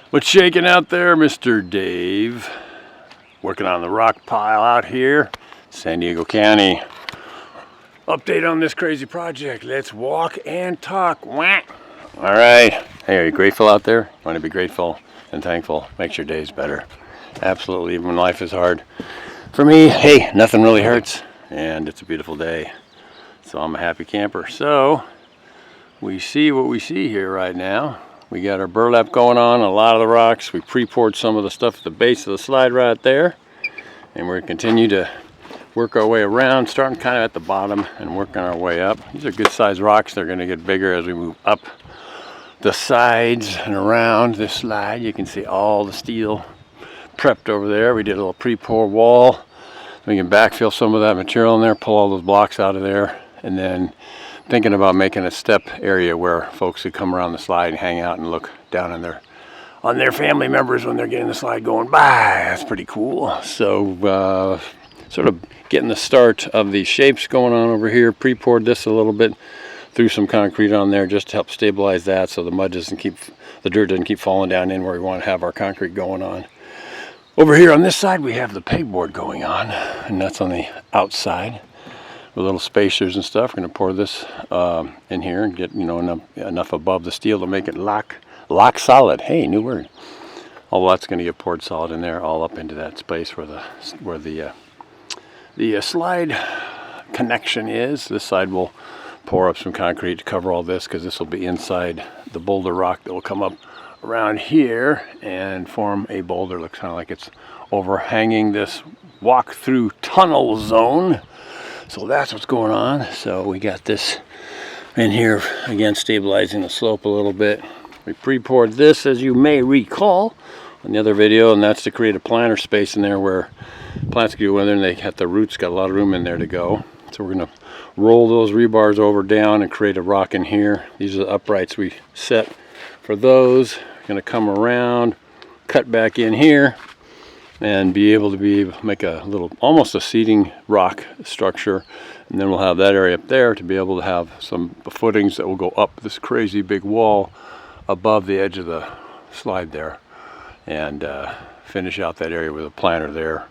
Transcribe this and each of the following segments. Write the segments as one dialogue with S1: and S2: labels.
S1: What's shaking out there, Mr. Dave? Working on the rock pile out here, San Diego County. Update on this crazy project. Let's walk and talk. Wah. All right. Hey, are you grateful out there? You want to be grateful and thankful. Makes your days better. Absolutely, even when life is hard. For me, hey, nothing really hurts, and it's a beautiful day. So I'm a happy camper. So we see what we see here right now. We got our burlap going on a lot of the rocks. We pre-poured some of the stuff at the base of the slide right there. And we're going to continue to work our way around, starting kind of at the bottom and working our way up. These are good sized rocks. They're going to get bigger as we move up the sides and around this slide. You can see all the steel prepped over there. We did a little pre-pour wall. We can backfill some of that material in there, pull all those blocks out of there, and then thinking about making a step area where folks could come around the slide and hang out and look down on their family members when they're getting the slide going by. That's pretty cool. So sort of getting the start of these shapes going on over here. Pre-poured this a little bit, threw some concrete on there just to help stabilize that so the dirt doesn't keep falling down in where we want to have our concrete going on. Over here on this side we have the pegboard going on, and that's on the outside. With little spacers and stuff. We're going to pour this in here and get enough above the steel to make it lock solid. Hey, new word. All that's going to get poured solid in there, all up into that space where the slide connection is. This side will pour up some concrete to cover all this because this will be inside the boulder rock that will come up around here and form a boulder. Looks kind of like it's overhanging this walk-through tunnel zone. So that's what's going on. So we got this in here, again, stabilizing the slope a little bit. We pre-poured this, as you may recall, on the other video, and that's to create a planter space in there where plants can go in there and they have the roots, got a lot of room in there to go. So we're going to roll those rebars over down and create a rock in here. These are the uprights we set for those. We're going to come around, cut back in here, and be able to make a little, almost a seating rock structure. And then we'll have that area up there to be able to have some footings that will go up this crazy big wall above the edge of the slide there, and finish out that area with a planter there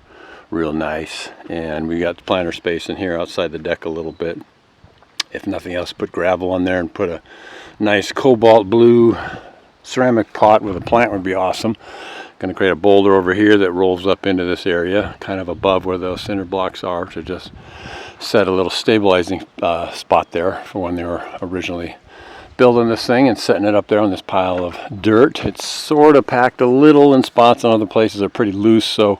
S1: real nice. And we got the planter space in here outside the deck a little bit. If nothing else, put gravel on there and put a nice cobalt blue ceramic pot with a plant would be awesome. Going to create a boulder over here that rolls up into this area, kind of above where those center blocks are, to just set a little stabilizing spot there for when they were originally building this thing and setting it up there on this pile of dirt. It's sort of packed a little in spots, and other places are pretty loose, so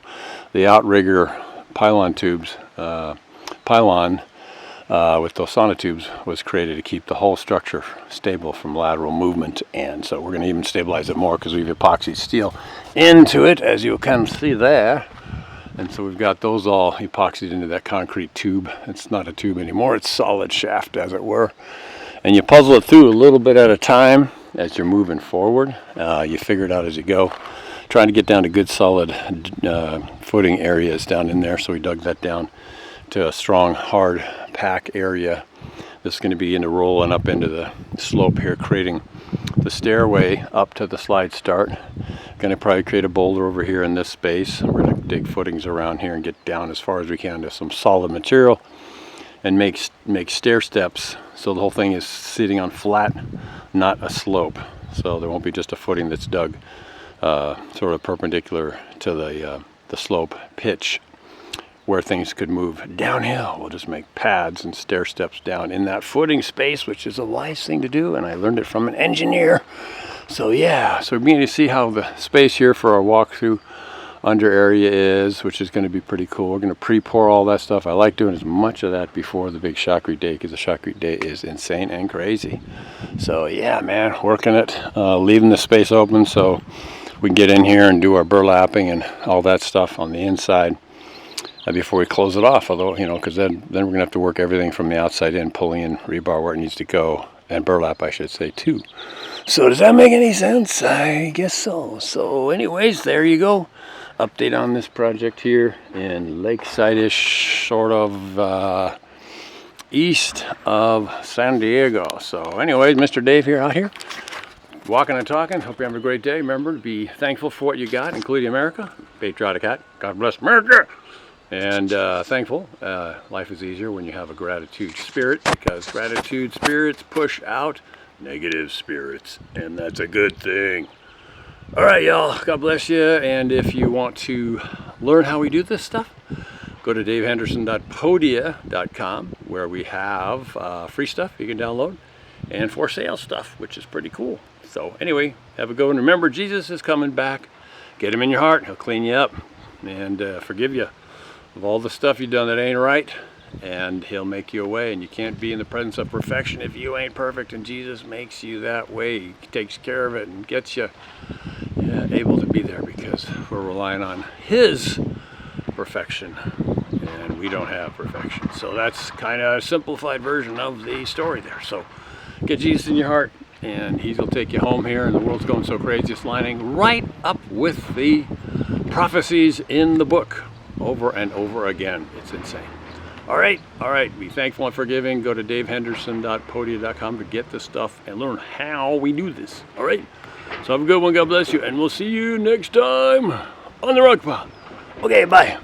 S1: the outrigger pylon tubes, with those sonotubes was created to keep the whole structure stable from lateral movement. And so we're going to even stabilize it more because we've epoxied steel into it, as you can see there. And so we've got those all epoxied into that concrete tube. It's not a tube anymore, it's solid shaft, as it were. And you puzzle it through a little bit at a time as you're moving forward. You figure it out as you go, trying to get down to good solid footing areas down in there. So we dug that down to a strong hard pack area. This is going to be rolling up into the slope here, creating the stairway up to the slide start. Going to probably create a boulder over here in this space. We're going to dig footings around here and get down as far as we can to some solid material and make stair steps, so the whole thing is sitting on flat, not a slope. So there won't be just a footing that's dug sort of perpendicular to the slope pitch where things could move downhill. We'll just make pads and stair steps down in that footing space, which is a wise thing to do, and I learned it from an engineer. So yeah, so we're beginning to see how the space here for our walkthrough under area is, which is going to be pretty cool. We're going to pre-pour all that stuff. I like doing as much of that before the big shotcrete day, because the shotcrete day is insane and crazy. So yeah, man, working it, leaving the space open so we can get in here and do our burlapping and all that stuff on the inside before we close it off. Although, because then we're going to have to work everything from the outside in, pulling in rebar where it needs to go, and burlap, I should say, too. So does that make any sense? I guess so. So anyways, there you go. Update on this project here in Lakeside-ish, sort of east of San Diego. So anyways, Mr. Dave here, out here, walking and talking. Hope you're having a great day. Remember to be thankful for what you got, including America. Patriotic hat. God bless America. And thankful. Life is easier when you have a gratitude spirit, because gratitude spirits push out negative spirits, and that's a good thing. All right, y'all. God bless you. And if you want to learn how we do this stuff, go to davehenderson.podia.com, where we have free stuff you can download and for sale stuff, which is pretty cool. So anyway, have a go. And remember, Jesus is coming back. Get him in your heart. He'll clean you up and forgive you of all the stuff you've done that ain't right. And he'll make you a way. And you can't be in the presence of perfection if you ain't perfect. And Jesus makes you that way. He takes care of it and gets you able to be there, because we're relying on his perfection. And we don't have perfection. So that's kind of a simplified version of the story there. So get Jesus in your heart, and he'll take you home here. And the world's going so crazy, it's lining right up with the prophecies in the book over and over again. It's insane. All right. Be thankful and forgiving. Go to davehenderson.podia.com to get this stuff and learn how we do this. All right. So have a good one. God bless you. And we'll see you next time on the Rock Pile. Okay, bye.